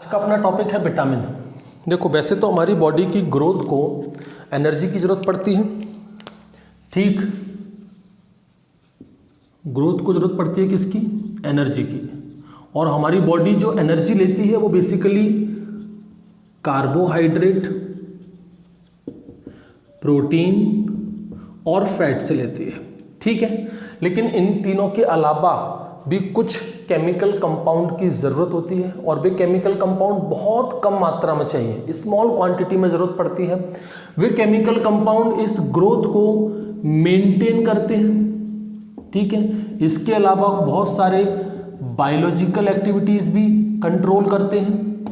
का अपना टॉपिक है विटामिन। देखो वैसे तो हमारी बॉडी की ग्रोथ को एनर्जी की ज़रूरत पड़ती है, ठीक। ग्रोथ को ज़रूरत पड़ती है किसकी? एनर्जी की। और हमारी बॉडी जो एनर्जी लेती है वो बेसिकली कार्बोहाइड्रेट, प्रोटीन और फैट से लेती है, ठीक है। लेकिन इन तीनों के अलावा भी कुछ केमिकल कंपाउंड की ज़रूरत होती है और वे केमिकल कंपाउंड बहुत कम मात्रा में चाहिए, स्मॉल क्वांटिटी में ज़रूरत पड़ती है। वे केमिकल कंपाउंड इस ग्रोथ को मेंटेन करते हैं, ठीक है। इसके अलावा बहुत सारे बायोलॉजिकल एक्टिविटीज़ भी कंट्रोल करते हैं,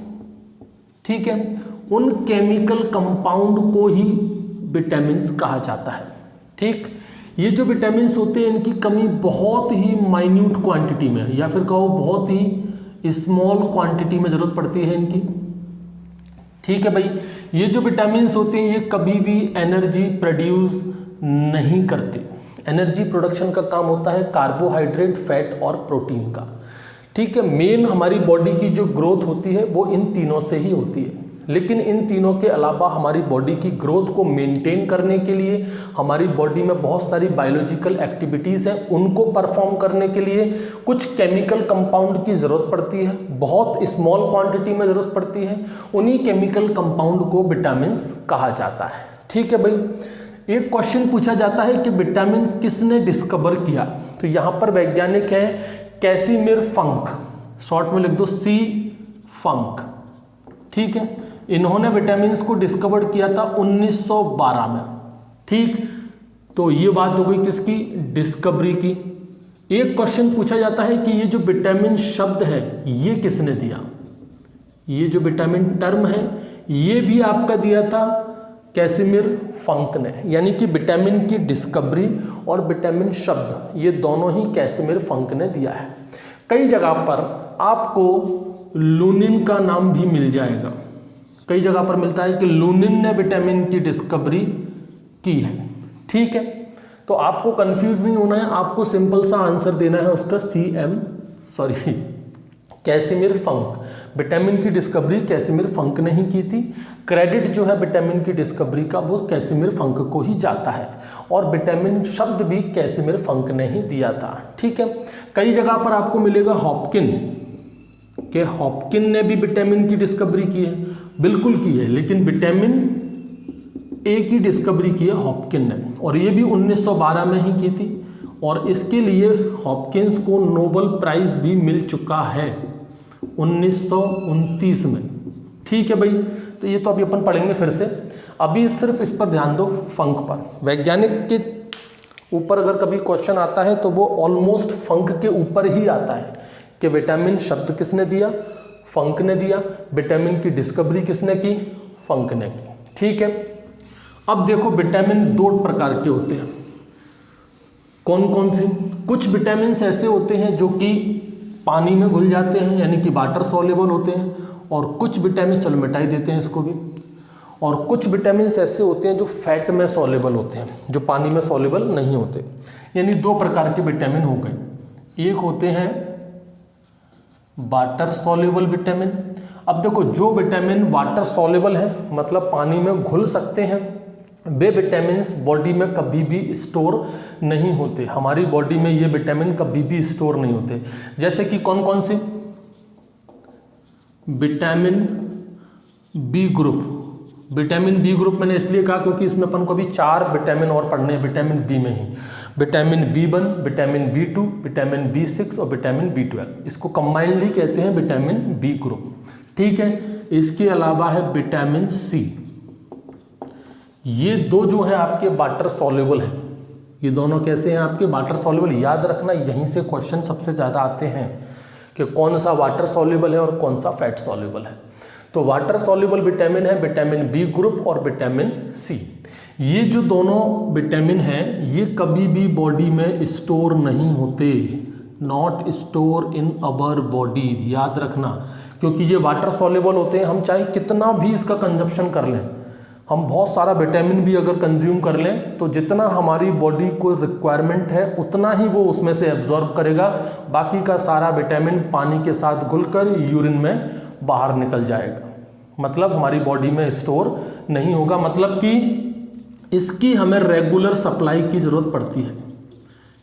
ठीक है। उन केमिकल कंपाउंड को ही विटामिन्स कहा जाता है, ठीक। ये जो विटामिन्स होते हैं इनकी कमी बहुत ही माइन्यूट क्वांटिटी में या फिर कहो बहुत ही स्मॉल क्वांटिटी में ज़रूरत पड़ती है इनकी, ठीक है भाई। ये जो विटामिन्स होते हैं ये कभी भी एनर्जी प्रोड्यूस नहीं करते। एनर्जी प्रोडक्शन का काम होता है कार्बोहाइड्रेट, फैट और प्रोटीन का, ठीक है। मेन हमारी बॉडी की जो ग्रोथ होती है वो इन तीनों से ही होती है। लेकिन इन तीनों के अलावा हमारी बॉडी की ग्रोथ को मेंटेन करने के लिए हमारी बॉडी में बहुत सारी बायोलॉजिकल एक्टिविटीज़ हैं, उनको परफॉर्म करने के लिए कुछ केमिकल कंपाउंड की ज़रूरत पड़ती है, बहुत स्मॉल क्वांटिटी में ज़रूरत पड़ती है। उन्हीं केमिकल कंपाउंड को विटामिन्स कहा जाता है, ठीक है भाई। एक क्वेश्चन पूछा जाता है कि विटामिन किसने डिस्कवर किया? तो यहाँ पर वैज्ञानिक है कैसिमिर फंक, शॉर्ट में लिख दो सी फंक, ठीक है। इन्होंने विटामिन्स को डिस्कवर किया था 1912 में, ठीक। तो ये बात हो गई किसकी? डिस्कवरी की। एक क्वेश्चन पूछा जाता है कि ये जो विटामिन शब्द है ये किसने दिया? ये जो विटामिन टर्म है ये भी आपका दिया था कैसिमिर फंक ने, यानी कि विटामिन की डिस्कवरी और विटामिन शब्द ये दोनों ही कैसिमिर फंक ने दिया है। कई जगह पर आपको लूनिन का नाम भी मिल जाएगा, कई जगह पर मिलता है कि लूनिन ने विटामिन की डिस्कवरी की है, ठीक है। तो आपको कंफ्यूज नहीं होना है, आपको सिंपल सा आंसर देना है उसका कैसिमिर फंक। विटामिन की डिस्कवरी कैसिमिर फंक ने ही की थी। क्रेडिट जो है विटामिन की डिस्कवरी का वो कैसिमिर फंक को ही जाता है और विटामिन शब्द भी कैसिमिर फंक ने ही दिया था, ठीक है। कई जगह पर आपको मिलेगा हॉपकिन कि हॉपकिन ने भी विटामिन की डिस्कवरी की है, बिल्कुल की है, लेकिन विटामिन ए की डिस्कवरी की है हॉपकिन ने और ये भी 1912 में ही की थी और इसके लिए हॉपकिंस को नोबेल प्राइज़ भी मिल चुका है 1929 में, ठीक है भाई। तो ये तो अभी अपन पढ़ेंगे फिर से, अभी सिर्फ इस पर ध्यान दो फंक पर। वैज्ञानिक के ऊपर अगर कभी क्वेश्चन आता है तो वो ऑलमोस्ट फंक के ऊपर ही आता है कि विटामिन शब्द किसने दिया? फंक ने दिया। विटामिन की डिस्कवरी किसने की? फंक ने की, ठीक है। अब देखो विटामिन दो प्रकार के होते हैं, कौन कौन से? कुछ विटामिन ऐसे होते हैं जो कि पानी में घुल जाते हैं यानी कि वाटर सॉल्युबल होते हैं, और कुछ विटामिन, चलो मिटा ही देते हैं इसको भी, और कुछ विटामिन ऐसे होते हैं जो फैट में सॉल्युबल होते हैं, जो पानी में सॉल्युबल नहीं होते। यानी दो प्रकार के विटामिन हो गए। एक होते हैं वाटर सॉल्युबल विटामिन। अब देखो जो विटामिन वाटर सॉल्युबल है मतलब पानी में घुल सकते हैं, वे विटामिन्स बॉडी में कभी भी स्टोर नहीं होते। हमारी बॉडी में ये विटामिन कभी भी स्टोर नहीं होते। जैसे कि कौन कौन से? Vitamin B group. Vitamin B group मैंने इसलिए कहा क्योंकि इसमें अपन को भी 4 विटामिन और पढ़ने हैं विटामिन बी में ही। Vitamin B1, vitamin B2, vitamin B6 और विटामिन B12, इसको कंबाइंडली कहते हैं विटामिन बी ग्रुप, ठीक है। इसके अलावा है विटामिन सी। ये दो जो है आपके वाटर सॉल्युबल हैं। ये दोनों कैसे हैं आपके? Water soluble. याद रखना यहीं से क्वेश्चन सबसे ज़्यादा आते हैं कि कौन सा वाटर सॉल्युबल है और कौन सा फैट सॉल्युबल है। तो वाटर सॉल्युबल विटामिन है विटामिन बी ग्रुप और विटामिन सी। ये जो दोनों विटामिन हैं ये कभी भी बॉडी में स्टोर नहीं होते, not store in our body. याद रखना, क्योंकि ये वाटर सॉल्युबल होते हैं। हम चाहे कितना भी इसका कंजप्शन कर लें, हम बहुत सारा विटामिन भी अगर कंज्यूम कर लें तो जितना हमारी बॉडी को रिक्वायरमेंट है उतना ही वो उसमें से एब्जॉर्ब करेगा। बाकी का सारा विटामिन पानी के साथ घुलकर यूरिन में बाहर निकल जाएगा, मतलब हमारी बॉडी में स्टोर नहीं होगा, मतलब कि इसकी हमें रेगुलर सप्लाई की ज़रूरत पड़ती है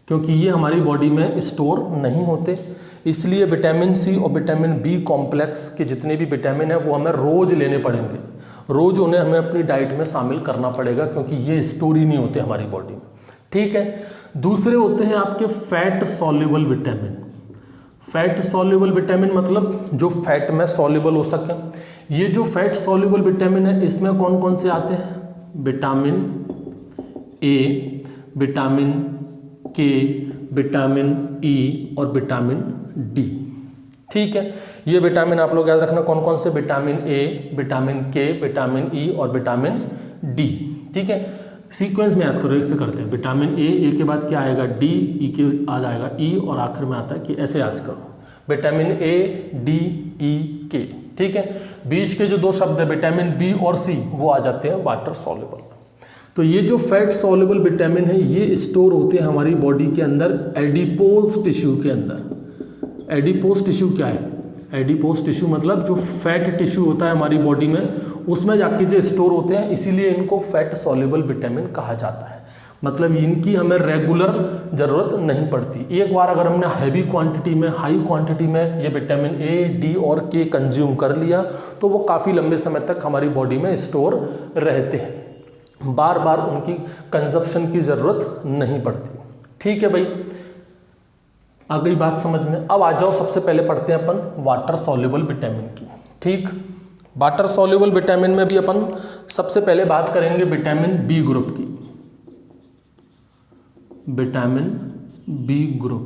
क्योंकि ये हमारी बॉडी में स्टोर नहीं होते। इसलिए विटामिन सी और विटामिन बी कॉम्प्लेक्स के जितने भी विटामिन हैं वो हमें रोज़ लेने पड़ेंगे, रोज़ उन्हें हमें अपनी डाइट में शामिल करना पड़ेगा क्योंकि ये स्टोर ही नहीं होते हमारी बॉडी में। ठीक है, दूसरे होते हैं आपके fat soluble vitamin. Fat soluble vitamin मतलब जो फैट में सॉल्युबल हो सके। ये जो फैट सॉल्युबल विटामिन है इसमें कौन कौन से आते हैं? विटामिन ए, विटामिन के, विटामिन ई और विटामिन डी। ठीक है, ये विटामिन आप लोग याद रखना कौन कौन से, विटामिन ए, विटामिन के, विटामिन ई और विटामिन डी। ठीक है, सीक्वेंस में याद करो, एक से करते हैं। विटामिन ए के बाद क्या आएगा? डी, ई के बाद आएगा ई और आखिर में आता है कि, ऐसे याद करो, विटामिन ए, डी, ई, के। ठीक है, बीच के जो दो शब्द है विटामिन बी और सी वो आ जाते हैं वाटर सॉल्युबल। तो ये जो फैट सॉल्युबल विटामिन है ये स्टोर होते हैं हमारी बॉडी के अंदर एडिपोज टिश्यू के अंदर। एडिपोज टिश्यू क्या है? एडिपोज टिश्यू मतलब जो फैट टिश्यू होता है हमारी बॉडी में उसमें जाके जो स्टोर होते हैं, इसीलिए इनको फैट सॉल्युबल विटामिन कहा जाता है। मतलब इनकी हमें रेगुलर ज़रूरत नहीं पड़ती। एक बार अगर हमने हैवी क्वांटिटी में, हाई क्वांटिटी में ये विटामिन ए, डी और के कंज्यूम कर लिया तो वो काफ़ी लंबे समय तक हमारी बॉडी में स्टोर रहते हैं, बार बार उनकी कंजप्शन की ज़रूरत नहीं पड़ती। ठीक है भाई, आ गई बात समझ में। अब आ जाओ, सबसे पहले पढ़ते हैं अपन वाटर सॉल्युबल विटामिन की। ठीक, वाटर सॉल्युबल विटामिन में भी अपन सबसे पहले बात करेंगे विटामिन बी ग्रुप की। विटामिन बी ग्रुप,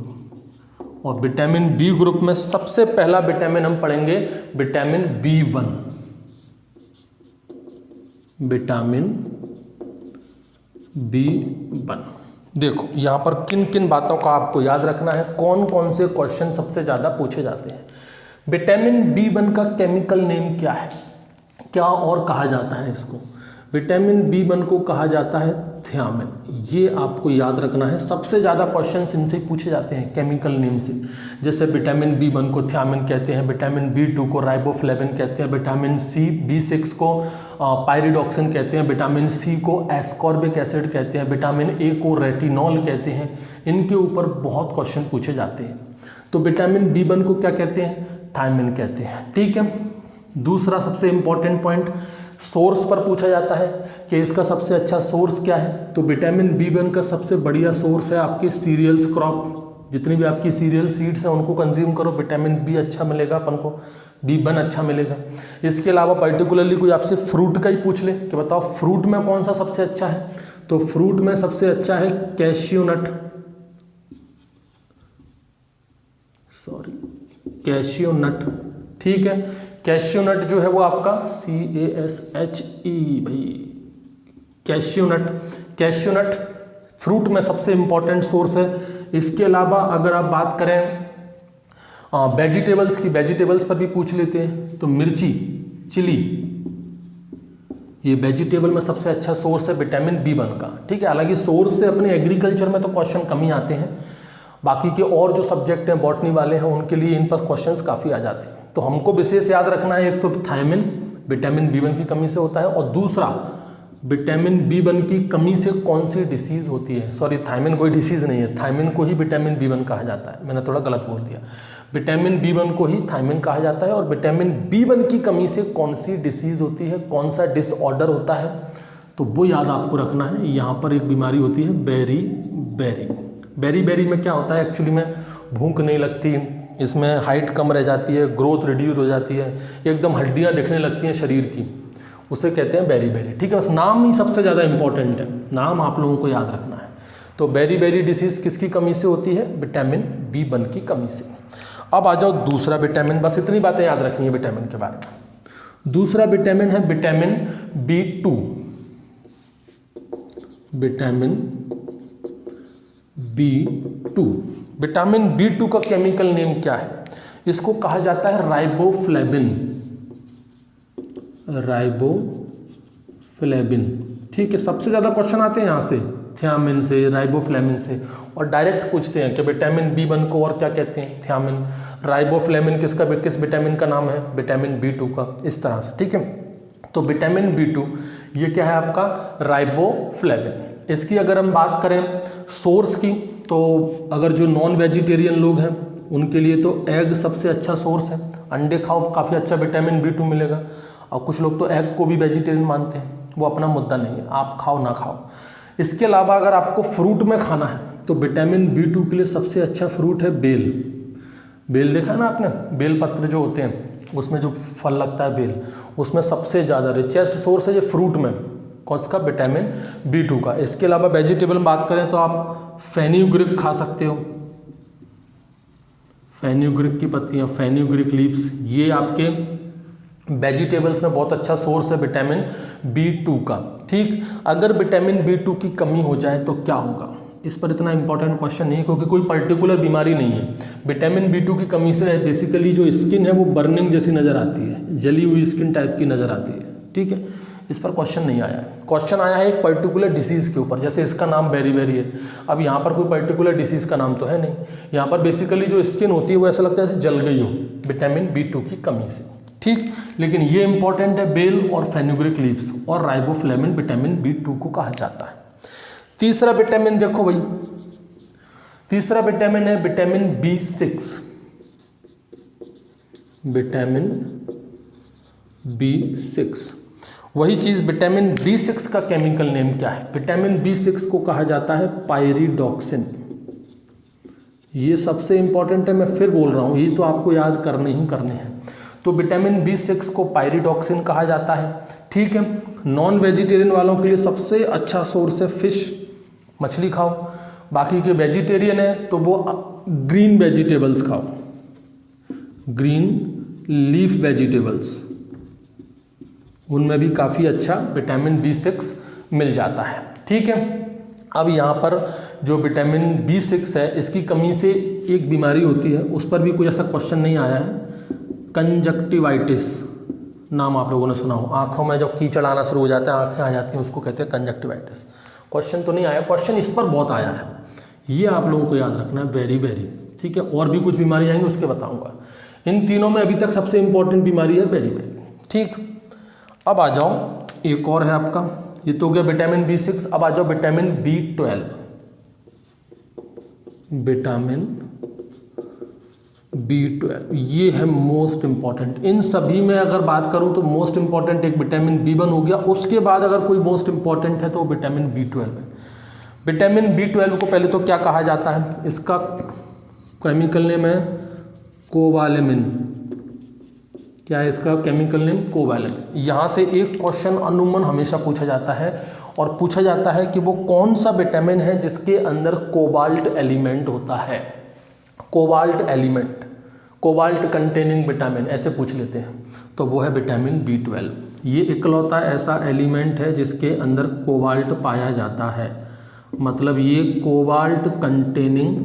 और विटामिन बी ग्रुप में सबसे पहला विटामिन हम पढ़ेंगे विटामिन बी1। विटामिन बी1, देखो यहां पर किन किन बातों का आपको याद रखना है, कौन कौन से क्वेश्चन सबसे ज़्यादा पूछे जाते हैं। विटामिन बी1 का केमिकल नेम क्या है, क्या और कहा जाता है इसको? विटामिन बी1 को कहा जाता है थियामिन। ये आपको याद रखना है, सबसे ज़्यादा क्वेश्चंस इनसे पूछे जाते हैं केमिकल नेम से। जैसे विटामिन बी1 को थियामिन कहते हैं, विटामिन बी2 को राइबोफ्लेविन कहते हैं, विटामिन सी बी6 को पायरिडॉक्सिन कहते हैं, विटामिन सी को एस्कॉर्बिक एसिड कहते हैं, विटामिन ए को रेटिनॉल कहते हैं। इनके ऊपर बहुत क्वेश्चन पूछे जाते हैं। तो विटामिन बी1 को क्या कहते हैं? थायमिन कहते हैं। ठीक है, दूसरा सबसे इंपॉर्टेंट पॉइंट, सोर्स पर पूछा जाता है कि इसका सबसे अच्छा सोर्स क्या है। तो विटामिन बी1 का सबसे बढ़िया सोर्स है आपके सीरियल्स, क्रॉप, जितनी भी आपकी सीरियल सीड्स हैं उनको कंज्यूम करो, विटामिन बी अच्छा मिलेगा अपन को, बी1 अच्छा मिलेगा। इसके अलावा पर्टिकुलरली कोई आपसे फ्रूट का ही पूछ ले कि बताओ फ्रूट में कौन सा सबसे अच्छा है, तो फ्रूट में सबसे अच्छा है कैशियो नट, कैशियो नट। ठीक है, कैशियो नट जो है वो आपका CASHE भाई, कैशियो नट। कैशियो नट फ्रूट में सबसे इंपॉर्टेंट सोर्स है। इसके अलावा अगर आप बात करें वेजिटेबल्स की, वेजिटेबल्स पर भी पूछ लेते हैं, तो मिर्ची, चिली, ये वेजिटेबल में सबसे अच्छा सोर्स है विटामिन बी1 का। ठीक है, हालांकि सोर्स से अपने एग्रीकल्चर में तो क्वेश्चन कम ही आते हैं, बाकी के और जो सब्जेक्ट हैं बॉटनी वाले हैं उनके लिए इन पर क्वेश्चंस काफ़ी आ जाते हैं। तो हमको विशेष याद रखना है, एक तो थायमिन विटामिन बी1 की कमी से होता है, और दूसरा विटामिन बी1 की कमी से कौन सी डिसीज़ होती है। सॉरी, थायमिन कोई डिसीज़ नहीं है, थायमिन को ही विटामिन बी1 कहा जाता है, मैंने थोड़ा गलत बोल दिया। विटामिन बी1 को ही थायमिन कहा जाता है, और विटामिन बी1 की कमी से कौन सी डिसीज़ होती है, कौन सा डिसऑर्डर होता है, तो वो याद आपको रखना है। यहाँ पर एक बीमारी होती है बेरी बेरी। बेरी बेरी में क्या होता है, एक्चुअली में भूख नहीं लगती, इसमें हाइट कम रह जाती है, ग्रोथ रिड्यूस हो जाती है, एकदम हड्डियाँ दिखने लगती हैं शरीर की, उसे कहते हैं बेरी बेरी। ठीक है, बस नाम ही सबसे ज़्यादा इंपॉर्टेंट है, नाम आप लोगों को याद रखना है। तो बेरी बेरी डिसीज़ किसकी कमी से होती है? विटामिन बी1 की कमी से। अब आ जाओ दूसरा विटामिन, बस इतनी बातें याद रखनी है विटामिन के बारे में। दूसरा विटामिन है विटामिन बी2। विटामिन बी2, विटामिन बी2 का केमिकल नेम क्या है? इसको कहा जाता है राइबोफ्लेविन। राइबोफ्लेविन। ठीक है, सबसे ज़्यादा क्वेश्चन आते हैं यहाँ से, थियामिन से, राइबोफ्लेविन से, और डायरेक्ट पूछते हैं कि विटामिन B1 को और क्या कहते हैं, थियामिन। राइबोफ्लेविन किस विटामिन का नाम है, विटामिन B2 का, इस तरह से, ठीक है। तो विटामिन B2 ये क्या है आपका, राइबोफ्लेविन। इसकी अगर हम बात करें सोर्स की, तो अगर जो नॉन वेजिटेरियन लोग हैं उनके लिए तो एग सबसे अच्छा सोर्स है। अंडे खाओ, काफ़ी अच्छा विटामिन B2 मिलेगा। और कुछ लोग तो एग को भी वेजिटेरियन मानते हैं, वो अपना मुद्दा नहीं है, आप खाओ ना खाओ। इसके अलावा अगर आपको फ्रूट में खाना है तो विटामिन B2 के लिए सबसे अच्छा फ्रूट है बेल। बेल देखा है ना आपने, बेल पत्र जो होते हैं उसमें जो फल लगता है बेल, उसमें सबसे ज़्यादा रिचेस्ट सोर्स है ये फ्रूट में, कौन सा, विटामिन B2 का। इसके अलावा वेजिटेबल में बात करें तो आप फेन्यूग्रीक खा सकते हो, फेन्यूग्रीक की पत्तियाँ, फेन्यूग्रीक लीव्स, ये आपके वेजिटेबल्स में बहुत अच्छा सोर्स है विटामिन B2 का, ठीक। अगर विटामिन B2 की कमी हो जाए तो क्या होगा, इस पर इतना इंपॉर्टेंट क्वेश्चन नहीं है क्योंकि कोई पर्टिकुलर बीमारी नहीं है। विटामिन B2 की कमी से बेसिकली जो स्किन है वो बर्निंग जैसी नज़र आती है, जली हुई स्किन टाइप की नज़र आती है, ठीक है। इस पर क्वेश्चन नहीं आया है। क्वेश्चन आया है एक पर्टिकुलर डिसीज़ के ऊपर, जैसे इसका नाम बेरीबेरी है। अब यहाँ पर कोई पर्टिकुलर डिसीज़ का नाम तो है नहीं, यहाँ पर बेसिकली जो स्किन होती है वो ऐसा लगता है जैसे जल गई हो विटामिन B2 की कमी से, ठीक। लेकिन ये इंपॉर्टेंट है, बेल और फेन्यूग्रीक लीव्स और राइबोफ्लेविन विटामिन B2 को कहा जाता है। तीसरा विटामिन देखो भाई, तीसरा विटामिन है विटामिन B6। विटामिन B6, वही चीज विटामिन B6 का केमिकल नेम क्या है, विटामिन B6 को कहा जाता है पायरिडॉक्सिन। ये सबसे इंपॉर्टेंट है, मैं फिर बोल रहा हूँ, ये तो आपको याद करने ही करने हैं। तो विटामिन B6 को पायरिडॉक्सिन कहा जाता है, ठीक है। नॉन वेजिटेरियन वालों के लिए सबसे अच्छा सोर्स है फिश, मछली खाओ। बाकी के वेजिटेरियन है तो वो ग्रीन वेजिटेबल्स खाओ, ग्रीन लीफ वेजिटेबल्स, उनमें भी काफ़ी अच्छा विटामिन B6 मिल जाता है, ठीक है। अब यहाँ पर जो विटामिन B6 है इसकी कमी से एक बीमारी होती है, उस पर भी कोई ऐसा क्वेश्चन नहीं आया है, कंजक्टिवाइटिस। नाम आप लोगों ने सुना हो, आँखों में जब कीचड़ आना शुरू हो जाता है, आँखें आ जाती हैं, उसको कहते हैं कंजक्टिवाइटिस। क्वेश्चन तो नहीं आया, क्वेश्चन इस पर बहुत आया है, ये आप लोगों को याद रखना है, वेरी वेरी, ठीक है। और भी कुछ बीमारी आएंगी उसके बताऊंगा। इन तीनों में अभी तक सबसे इंपॉर्टेंट बीमारी है वेरी वेरी, ठीक। अब आ जाओ, एक और है आपका, ये तो हो गया विटामिन B6। अब आ जाओ विटामिन B12। विटामिन B12 ये है मोस्ट इंपॉर्टेंट। इन सभी में अगर बात करूं तो मोस्ट इंपॉर्टेंट एक विटामिन B1 हो गया, उसके बाद अगर कोई मोस्ट इंपॉर्टेंट है तो विटामिन B12 है। विटामिन B12 को पहले तो क्या कहा जाता है, इसका केमिकल नेम है कोबालेमिन। क्या है इसका केमिकल नेम, कोबालेमिन। यहाँ से एक क्वेश्चन अनुमान हमेशा पूछा जाता है, और पूछा जाता है कि वो कौन सा विटामिन है जिसके अंदर कोबाल्ट एलिमेंट होता है, cobalt element, cobalt containing vitamin, ऐसे पूछ लेते हैं। तो वो है विटामिन B12। ये इकलौता ऐसा एलिमेंट है जिसके अंदर कोबाल्ट पाया जाता है, मतलब ये कोबाल्ट कंटेनिंग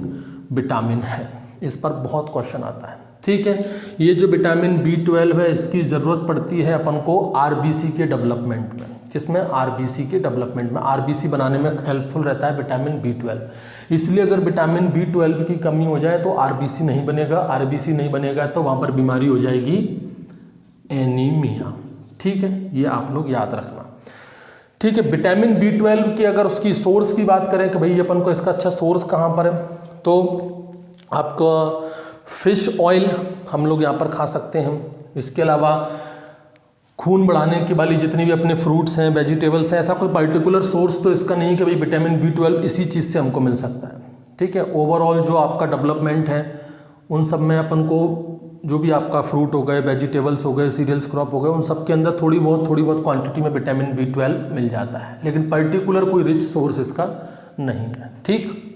विटामिन है। इस पर बहुत क्वेश्चन आता है, ठीक है। ये जो विटामिन B12 है इसकी ज़रूरत पड़ती है अपन को RBC के डेवलपमेंट में। किसमें, RBC के डेवलपमेंट में, RBC बनाने में हेल्पफुल रहता है विटामिन B12। इसलिए अगर विटामिन B12 की कमी हो जाए तो RBC नहीं बनेगा, RBC नहीं बनेगा तो वहाँ पर बीमारी हो जाएगी एनीमिया, ठीक है। ये आप लोग याद रखना, ठीक है। विटामिन B12 की अगर उसकी सोर्स की बात करें कि भाई अपन को इसका अच्छा सोर्स कहाँ पर है, तो आपका फिश ऑयल हम लोग यहाँ पर खा सकते हैं। इसके अलावा खून बढ़ाने की वाली जितनी भी अपने फ्रूट्स हैं, वेजिटेबल्स हैं, ऐसा कोई पर्टिकुलर सोर्स तो इसका नहीं कि भाई विटामिन B12 इसी चीज़ से हमको मिल सकता है, ठीक है। ओवरऑल जो आपका डेवलपमेंट है उन सब में अपन को जो भी आपका फ्रूट हो गए, वेजिटेबल्स हो गए, सीरियल्स क्रॉप हो गए, उन सब के अंदर थोड़ी बहुत क्वांटिटी में विटामिन B12 मिल जाता है, लेकिन पर्टिकुलर कोई रिच सोर्स इसका नहीं है, ठीक।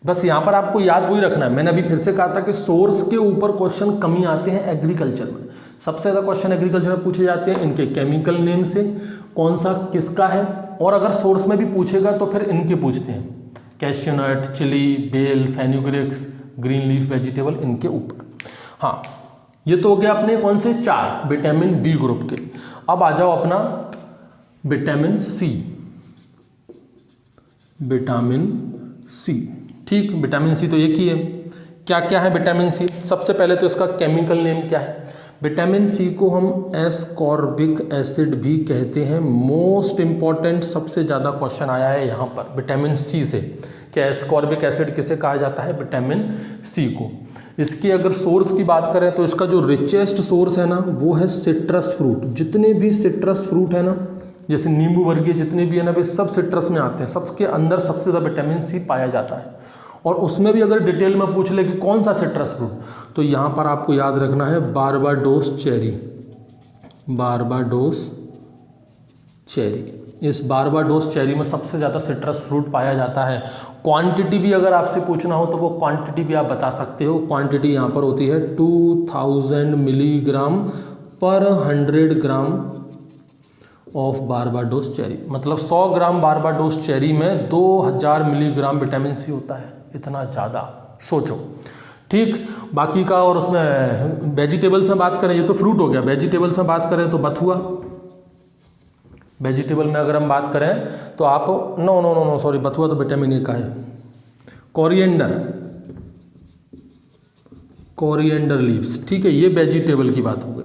बस यहाँ पर आपको याद वही रखना है, मैंने अभी फिर से कहा था कि सोर्स के ऊपर क्वेश्चन कमी आते हैं एग्रीकल्चर में। सबसे ज़्यादा क्वेश्चन एग्रीकल्चर में पूछे जाते हैं इनके केमिकल नेम से, कौन सा किसका है, और अगर सोर्स में भी पूछेगा तो फिर इनके पूछते हैं, कैश्यूनट, चिली, बेल, फेन्यूग्रीक्स, ग्रीन लीफ वेजिटेबल, इनके ऊपर। हाँ, ये तो हो गया अपने कौन से 4 विटामिन B ग्रुप के। अब आ जाओ अपना विटामिन C। Vitamin C. ठीक, विटामिन सी तो एक ही है। क्या क्या है विटामिन सी? सबसे पहले तो इसका केमिकल नेम क्या है? विटामिन सी को हम एस्कॉर्बिक एसिड भी कहते हैं। मोस्ट इंपॉर्टेंट, सबसे ज़्यादा क्वेश्चन आया है यहाँ पर विटामिन सी से, क्या एस्कॉर्बिक एसिड किसे कहा जाता है? विटामिन सी को। इसकी अगर सोर्स की बात करें तो इसका जो रिचेस्ट सोर्स है ना वो है सिट्रस फ्रूट। जितने भी सिट्रस फ्रूट है ना, जैसे नींबू वर्गीय जितने भी है ना, वे सब सिट्रस में आते हैं। सबके अंदर सबसे ज़्यादा विटामिन सी पाया जाता है। और उसमें भी अगर डिटेल में पूछ ले कि कौन सा सिट्रस फ्रूट, तो यहाँ पर आपको याद रखना है बारबाडोस चेरी। बारबाडोस चेरी, इस बारबाडोस चेरी में सबसे ज़्यादा सिट्रस फ्रूट पाया जाता है। क्वांटिटी भी अगर आपसे पूछना हो तो वो क्वांटिटी भी आप बता सकते हो। क्वांटिटी यहाँ पर होती है 2000 मिलीग्राम पर 100 ग्राम ऑफ बारबाडोस चेरी। मतलब 100 ग्राम बारबाडोस चेरी में 2000 मिलीग्राम विटामिन सी होता है। इतना ज़्यादा, सोचो। ठीक, बाकी का और उसमें वेजिटेबल्स में बात करें, ये तो फ्रूट हो गया। वेजिटेबल्स में बात करें तो बथुआ। वेजिटेबल में अगर हम बात करें तो आप no no no no sorry, बथुआ तो विटामिन ए का है। Coriander, coriander leaves. ठीक है, ये वेजिटेबल की बात हो गई।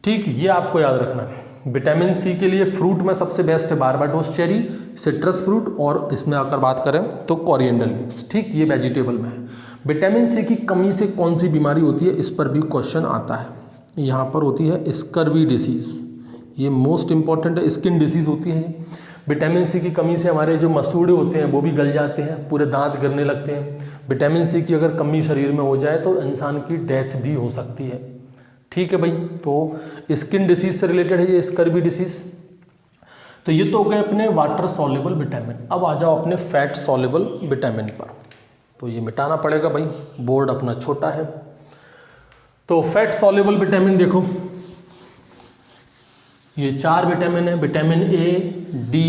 ठीक, ये आपको याद रखना है। विटामिन सी के लिए फ्रूट में सबसे बेस्ट है बारबाडोस चेरी, सिट्रस फ्रूट, और इसमें अगर बात करें तो कोरिएंडर लीव्स। ठीक, ये वेजिटेबल में है। विटामिन सी की कमी से कौन सी बीमारी होती है, इस पर भी क्वेश्चन आता है। यहाँ पर होती है स्कर्वी डिसीज़। ये मोस्ट इंपॉर्टेंट है, स्किन डिसीज़ होती है। विटामिन सी की कमी से हमारे जो मसूड़े होते हैं वो भी गल जाते हैं, पूरे दांत गिरने लगते हैं। विटामिन सी की अगर कमी शरीर में हो जाए तो इंसान की डेथ भी हो सकती है। ठीक है भाई, तो स्किन डिसीज से रिलेटेड है ये स्कर्वी डिसीज। तो ये तो हो गए अपने वाटर सॉल्युबल विटामिन। अब आ जाओ अपने फैट सॉल्युबल विटामिन पर। तो ये मिटाना पड़ेगा भाई, बोर्ड अपना छोटा है। तो फैट सॉल्युबल विटामिन देखो, ये 4 विटामिन है, विटामिन ए, डी,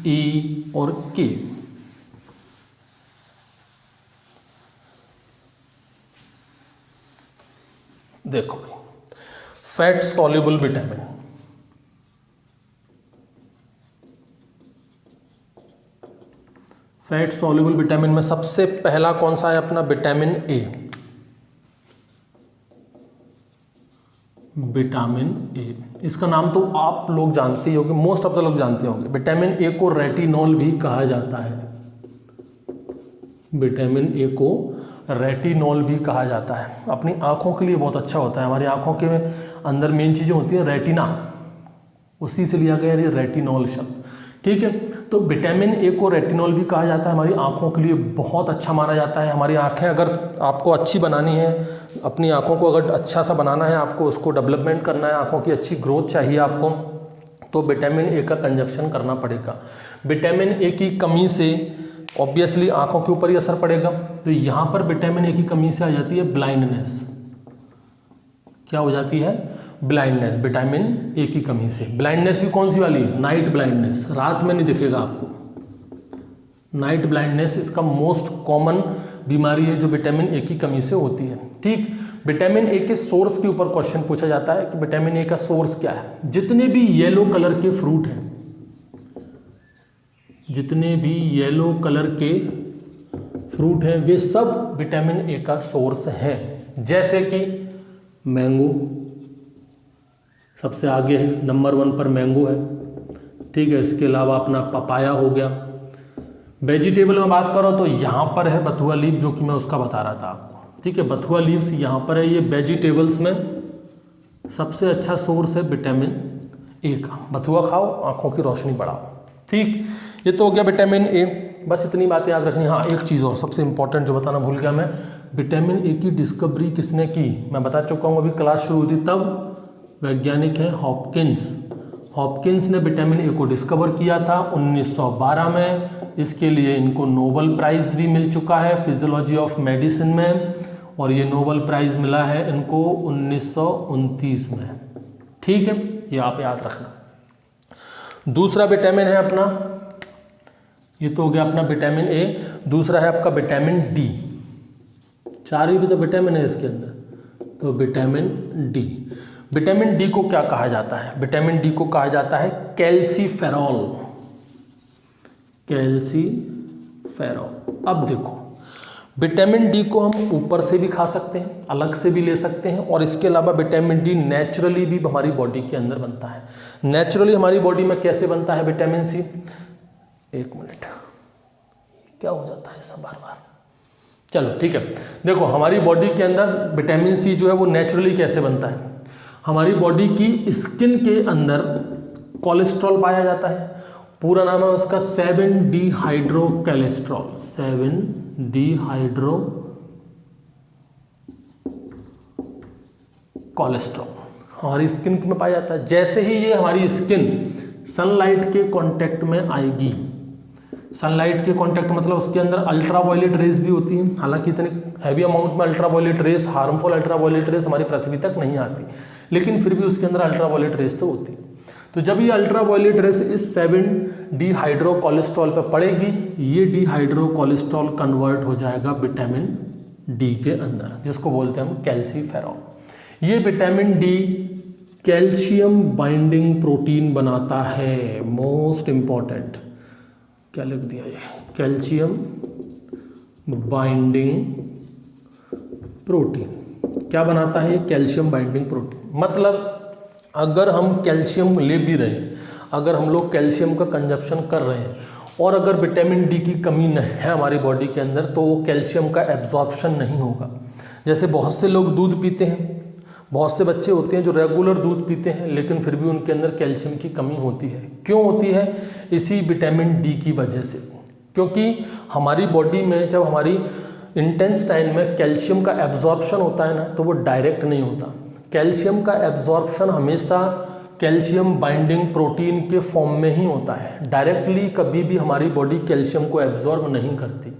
ई और के। देखो भाई, fat soluble vitamin, fat soluble vitamin में सबसे पहला कौन सा है अपना? Vitamin A. विटामिन ए, इसका नाम तो आप लोग जानते ही होंगे, मोस्ट ऑफ द लोग जानते होंगे। विटामिन ए को रेटिनॉल भी कहा जाता है। विटामिन ए को रेटिनॉल भी कहा जाता है। अपनी आँखों के लिए बहुत अच्छा होता है। हमारी आँखों के अंदर मेन चीज़ें होती हैं रेटिना, उसी से लिया गया ये रेटिनॉल शब्द। ठीक है, तो विटामिन ए को रेटिनॉल भी कहा जाता है। हमारी आँखों के लिए बहुत अच्छा माना जाता है। हमारी आँखें अगर आपको अच्छी बनानी है, अपनी आँखों को अगर अच्छा सा बनाना है, आपको उसको डेवलपमेंट करना है, आँखों की अच्छी ग्रोथ चाहिए आपको, तो विटामिन ए का कंजप्शन करना पड़ेगा। विटामिन ए की कमी से ऑब्वियसली आंखों के ऊपर ही असर पड़ेगा। तो यहाँ पर विटामिन ए की कमी से आ जाती है ब्लाइंडनेस। क्या हो जाती है? ब्लाइंडनेस, विटामिन ए की कमी से। ब्लाइंडनेस भी कौन सी वाली? नाइट ब्लाइंडनेस, रात में नहीं दिखेगा आपको। नाइट ब्लाइंडनेस इसका मोस्ट कॉमन बीमारी है जो विटामिन ए की कमी से होती है। ठीक, विटामिन ए के सोर्स के ऊपर क्वेश्चन पूछा जाता है कि विटामिन ए का सोर्स क्या है। जितने भी येलो कलर के फ्रूट हैं, जितने भी येलो कलर के फ्रूट हैं, वे सब विटामिन ए का सोर्स हैं। जैसे कि मैंगो सबसे आगे है, नंबर 1 पर मैंगो है। ठीक है, इसके अलावा अपना पपाया हो गया। वेजिटेबल में बात करो तो यहाँ पर है बथुआ लीफ, जो कि मैं उसका बता रहा था आपको। ठीक है, बथुआ लीव्स यहाँ पर है। ये वेजिटेबल्स में सबसे अच्छा सोर्स है विटामिन ए का। बथुआ खाओ, आँखों की रोशनी बढ़ाओ। ठीक, ये तो हो गया विटामिन ए। बस इतनी बातें याद रखनी। हाँ, एक चीज़ और सबसे इंपॉर्टेंट जो बताना भूल गया मैं, विटामिन ए की डिस्कवरी किसने की? मैं बता चुका हूँ, अभी क्लास शुरू हुई थी तब। वैज्ञानिक है हॉपकिंस। हॉपकिंस ने विटामिन ए को डिस्कवर किया था 1912 में। इसके लिए इनको नोबेल प्राइज़ भी मिल चुका है फिजियोलॉजी ऑफ मेडिसिन में, और ये नोबेल प्राइज़ मिला है इनको 1929 में। ठीक है, ये आप याद रखना। दूसरा विटामिन है अपना, ये तो हो गया अपना विटामिन ए। दूसरा है आपका विटामिन डी। 4 ही भी तो विटामिन है इसके अंदर। तो विटामिन डी, विटामिन डी को क्या कहा जाता है? विटामिन डी को कहा जाता है कैल्सीफेरॉल। कैल्सीफेरॉल। अब देखो, विटामिन डी को हम ऊपर से भी खा सकते हैं, अलग से भी ले सकते हैं, और इसके अलावा विटामिन डी नेचुरली भी हमारी बॉडी के अंदर बनता है। नेचुरली हमारी बॉडी में कैसे बनता है विटामिन सी? एक मिनट, क्या हो जाता है सब बार बार? चलो ठीक है, देखो हमारी बॉडी के अंदर विटामिन सी जो है वो नेचुरली कैसे बनता है। हमारी बॉडी की स्किन के अंदर कोलेस्ट्रॉल पाया जाता है, पूरा नाम है उसका 7-डीहाइड्रोकोलेस्ट्रॉल, 7-डीहाइड्रोकोलेस्ट्रॉल हमारी स्किन में पाया जाता है। जैसे ही ये हमारी स्किन सनलाइट के कांटेक्ट में आएगी, सनलाइट के कांटेक्ट मतलब उसके अंदर अल्ट्रावायलेट रेज भी होती हैं, हालांकि इतने हैवी अमाउंट में ultraviolet rays, harmful ultraviolet rays हमारी पृथ्वी तक नहीं आती, लेकिन फिर भी उसके अंदर अल्ट्रावायलेट रेज तो होती है। तो जब ये अल्ट्रावायलेट रेज इस 7-डीहाइड्रोकोलेस्ट्रॉल पर पड़ेगी, ये डीहाइड्रोकोलेस्ट्रॉल कन्वर्ट हो जाएगा विटामिन डी के अंदर, जिसको बोलते हैं हम कैल्सीफेरॉल। ये vitamin D calcium binding protein बनाता है, मोस्ट इंपॉर्टेंट, क्या लिख दिया ये, कैल्शियम बाइंडिंग प्रोटीन। क्या बनाता है ये? Calcium binding protein. मतलब अगर हम कैल्शियम ले भी रहे हैं, अगर हम लोग कैल्शियम का कंजप्शन कर रहे हैं और अगर विटामिन डी की कमी नहीं है हमारी बॉडी के अंदर, तो वो कैल्शियम का एब्जॉर्प्शन नहीं होगा। जैसे बहुत से लोग दूध पीते हैं, बहुत से बच्चे होते हैं जो रेगुलर दूध पीते हैं, लेकिन फिर भी उनके अंदर कैल्शियम की कमी होती है। क्यों होती है? इसी विटामिन डी की वजह से, क्योंकि हमारी बॉडी में जब हमारी इंटेस्टाइन में कैल्शियम का एब्जॉर्प्शन होता है ना, तो वो डायरेक्ट नहीं होता। कैल्शियम का एब्जॉर्प्शन हमेशा कैल्शियम बाइंडिंग प्रोटीन के फॉर्म में ही होता है। डायरेक्टली कभी भी हमारी बॉडी कैल्शियम को एब्जॉर्ब नहीं करती।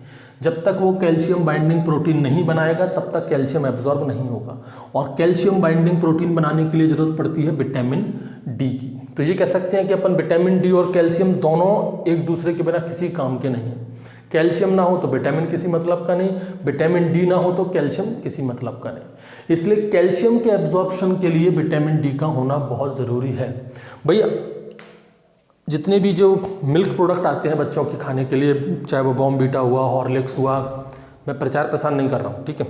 जब तक वो कैल्शियम बाइंडिंग प्रोटीन नहीं बनाएगा तब तक कैल्शियम एब्जॉर्ब नहीं होगा, और कैल्शियम बाइंडिंग प्रोटीन बनाने के लिए ज़रूरत पड़ती है विटामिन डी की। तो ये कह सकते हैं कि अपन विटामिन डी और कैल्शियम दोनों एक दूसरे के बिना किसी काम के नहीं हैं। कैल्शियम ना हो तो विटामिन किसी मतलब का नहीं, विटामिन डी ना हो तो कैल्शियम किसी मतलब का नहीं। इसलिए कैल्शियम के एब्जॉर्प्शन के लिए विटामिन डी का होना बहुत ज़रूरी है। भैया जितने भी जो मिल्क प्रोडक्ट आते हैं बच्चों के खाने के लिए, चाहे वो बॉर्नवीटा हुआ, हॉर्लिक्स हुआ, मैं प्रचार प्रसार नहीं कर रहा हूँ, ठीक है,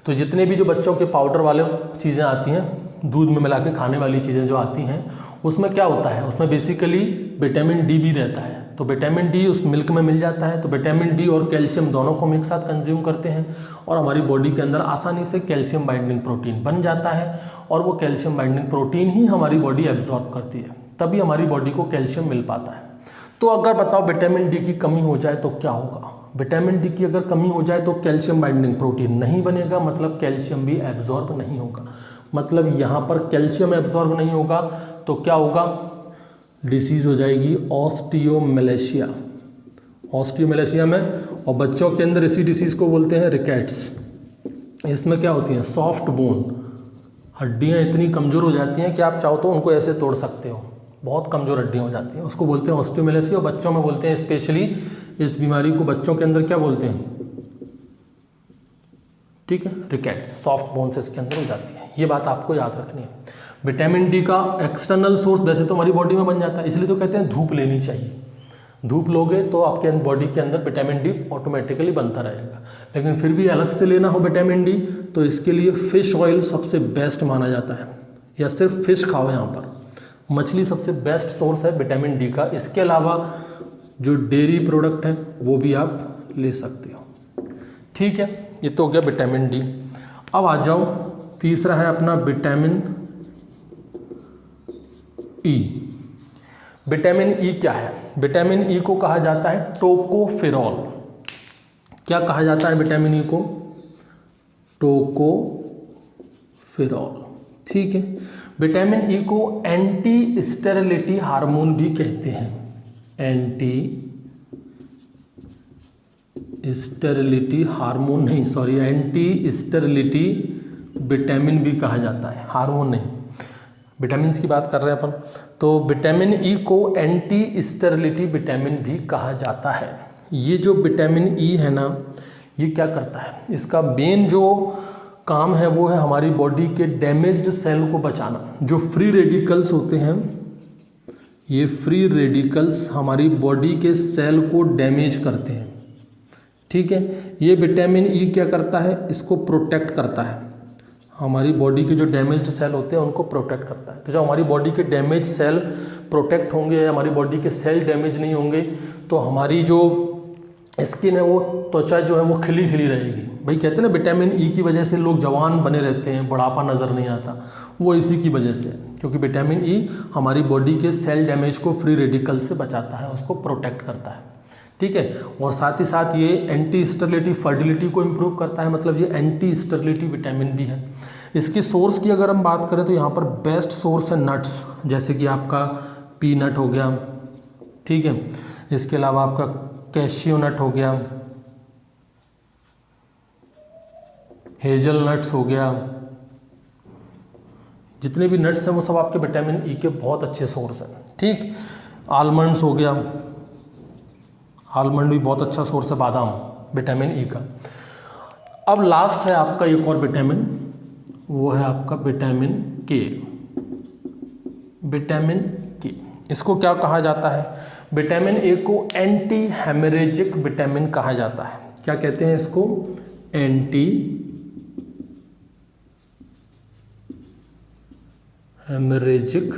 तो जितने भी जो बच्चों के पाउडर वाले चीज़ें आती हैं, दूध में मिला के खाने वाली चीज़ें जो आती हैं, उसमें क्या होता है? उसमें बेसिकली विटामिन डी भी रहता है। तो विटामिन डी उस मिल्क में मिल जाता है। तो विटामिन डी और कैल्शियम दोनों को हम एक साथ कंज्यूम करते हैं और हमारी बॉडी के अंदर आसानी से कैल्शियम बाइंडिंग प्रोटीन बन जाता है, और वो कैल्शियम बाइंडिंग प्रोटीन ही हमारी बॉडी एब्जॉर्ब करती है, तभी हमारी बॉडी को कैल्शियम मिल पाता है। तो अगर बताओ विटामिन डी की कमी हो जाए तो क्या होगा? विटामिन डी की अगर कमी हो जाए तो कैल्शियम बाइंडिंग प्रोटीन नहीं बनेगा, मतलब कैल्शियम भी एब्जॉर्ब नहीं होगा। मतलब यहाँ पर कैल्शियम एब्जॉर्ब नहीं होगा तो क्या होगा? डिसीज़ हो जाएगी ऑस्टियोमेलेशिया, ऑस्टियोमेलेशिया में। और बच्चों के अंदर इसी डिसीज़ को बोलते हैं रिकेट्स। इसमें क्या होती हैं? सॉफ्ट बोन, हड्डियाँ इतनी कमज़ोर हो जाती हैं कि आप चाहो तो उनको ऐसे तोड़ सकते हो, बहुत कमज़ोर हड्डियाँ हो जाती हैं, उसको बोलते हैं ऑस्टियोमेलेशिया। और बच्चों में बोलते हैं, स्पेशली इस बीमारी को बच्चों के अंदर क्या बोलते हैं? ठीक है, रिकेट्स, सॉफ्ट बोन्स इसके अंदर हो जाती है। ये बात आपको याद रखनी है। विटामिन डी का एक्सटर्नल सोर्स वैसे तो हमारी बॉडी में बन जाता है, इसलिए तो कहते हैं धूप लेनी चाहिए। धूप लोगे तो आपके बॉडी के अंदर विटामिन डी ऑटोमेटिकली बनता रहेगा। लेकिन फिर भी अलग से लेना हो विटामिन डी तो इसके लिए फ़िश ऑयल सबसे बेस्ट माना जाता है, या सिर्फ फिश खाओ। यहाँ पर मछली सबसे बेस्ट सोर्स है विटामिन डी का। इसके अलावा जो डेयरी प्रोडक्ट है वो भी आप ले सकते हो। ठीक है, ये तो हो गया विटामिन डी। अब आ जाओ, तीसरा है अपना विटामिन ई। विटामिन ई क्या है? विटामिन ई को कहा जाता है टोकोफेरॉल। क्या कहा जाता है विटामिन ई को? टोकोफेरॉल। ठीक है, विटामिन ई को एंटी स्टेरिलिटी हार्मोन भी कहते हैं। एंटी स्टेरिलिटी हार्मोन नहीं, सॉरी, एंटी स्टेरिलिटी विटामिन भी कहा जाता है, हार्मोन नहीं, विटामिन की बात कर रहे हैं अपन। तो विटामिन ई को एंटी स्टेरिलिटी विटामिन भी कहा जाता है। ये जो विटामिन ई है ना, ये क्या करता है? इसका मेन जो काम है वो है हमारी बॉडी के डैमेज्ड सेल को बचाना। जो फ्री रेडिकल्स होते हैं, ये फ्री रेडिकल्स हमारी बॉडी के सेल को डैमेज करते हैं। ठीक है, ये विटामिन ई क्या करता है, इसको प्रोटेक्ट करता है, हमारी बॉडी के जो डैमेज्ड सेल होते हैं उनको प्रोटेक्ट करता है। तो जब हमारी बॉडी के डैमेज सेल प्रोटेक्ट होंगे, हमारी बॉडी के सेल डैमेज नहीं होंगे, तो हमारी जो स्किन है वो त्वचा जो है वो खिली खिली रहेगी। भाई कहते हैं ना विटामिन ई की वजह से लोग जवान बने रहते हैं, बुढ़ापा नज़र नहीं आता, वो इसी की वजह से है, क्योंकि विटामिन ई हमारी बॉडी के सेल डैमेज को फ्री रेडिकल से बचाता है, उसको प्रोटेक्ट करता है। ठीक है, और साथ ही साथ ये एंटी स्टेरिलिटी फर्टिलिटी को इम्प्रूव करता है, मतलब ये एंटी स्टेरिलिटी विटामिन भी है। इसके सोर्स की अगर हम बात करें तो यहाँ पर बेस्ट सोर्स है नट्स, जैसे कि आपका पीनट हो गया, ठीक है, इसके अलावा आपका कैशियो नट हो गया, हेजल नट्स हो गया, जितने भी नट्स हैं वो सब आपके विटामिन ई के बहुत अच्छे सोर्स हैं। ठीक, आलमंड्स हो गया, आलमंड भी बहुत अच्छा सोर्स है बादाम विटामिन ई का। अब लास्ट है आपका एक और विटामिन, वो है आपका विटामिन के। विटामिन के, इसको क्या कहा जाता है, विटामिन ए को एंटी हेमरेजिक विटामिन कहा जाता है। क्या कहते हैं इसको, एंटी हेमरेजिक,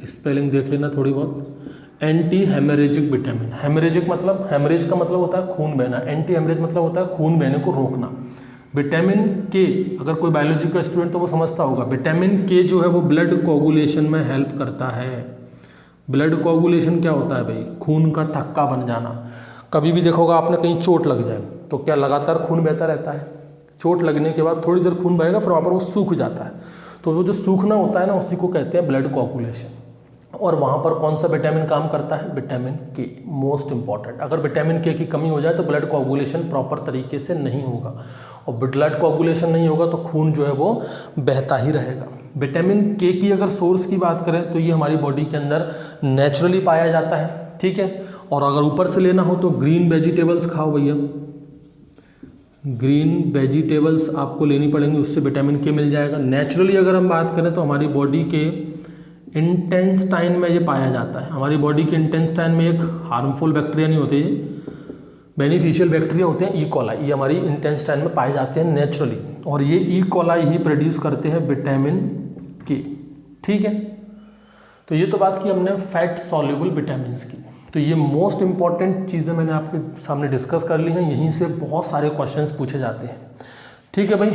स्पेलिंग देख लेना थोड़ी बहुत, एंटी हेमरेजिक विटामिन। हेमरेजिक मतलब, हेमरेज का मतलब होता है खून बहना, एंटी हेमरेज मतलब होता है खून बहने को रोकना। विटामिन के, अगर कोई बायोलॉजी का स्टूडेंट तो वो समझता होगा, विटामिन के जो है वो ब्लड कोगुलेशन में हेल्प करता है। ब्लड कोगुलेशन क्या होता है भाई, खून का थक्का बन जाना। कभी भी देखोगा आपने कहीं चोट लग जाए तो क्या लगातार खून बहता रहता है, चोट लगने के बाद थोड़ी देर खून बहेगा फिर वहाँ पर वो सूख जाता है, तो वो जो सूखना होता है ना उसी को कहते हैं ब्लड कोगुलेशन। और वहाँ पर कौन सा विटामिन काम करता है, विटामिन के, मोस्ट इंपॉर्टेंट। अगर विटामिन के की कमी हो जाए तो ब्लड कोगुलेशन प्रॉपर तरीके से नहीं होगा, और ब्लड कोगुलेशन नहीं होगा तो खून जो है वो बहता ही रहेगा। विटामिन के की अगर सोर्स की बात करें तो ये हमारी बॉडी के अंदर नेचुरली पाया जाता है। ठीक है, और अगर ऊपर से लेना हो तो ग्रीन वेजिटेबल्स खाओ भैया, ग्रीन वेजिटेबल्स आपको लेनी पड़ेंगी, उससे विटामिन के मिल जाएगा। नेचुरली अगर हम बात करें तो हमारी बॉडी के इंटेस्टाइन में ये पाया जाता है। हमारी बॉडी के इंटेस्टाइन में एक हार्मफुल बैक्टीरिया नहीं होते, बेनिफिशियल बैक्टीरिया होते हैं, ई कोलाई, ये हमारी इंटेस्टाइन में पाए जाते हैं नेचुरली, और ये ई कोलाई ही प्रोड्यूस करते हैं विटामिन के। ठीक है, तो ये तो बात की हमने फैट सॉल्युबल विटामिन्स की। तो ये मोस्ट इंपॉर्टेंट चीज़ें मैंने आपके सामने डिस्कस कर ली हैं, यहीं से बहुत सारे क्वेश्चंस पूछे जाते हैं। ठीक है भाई,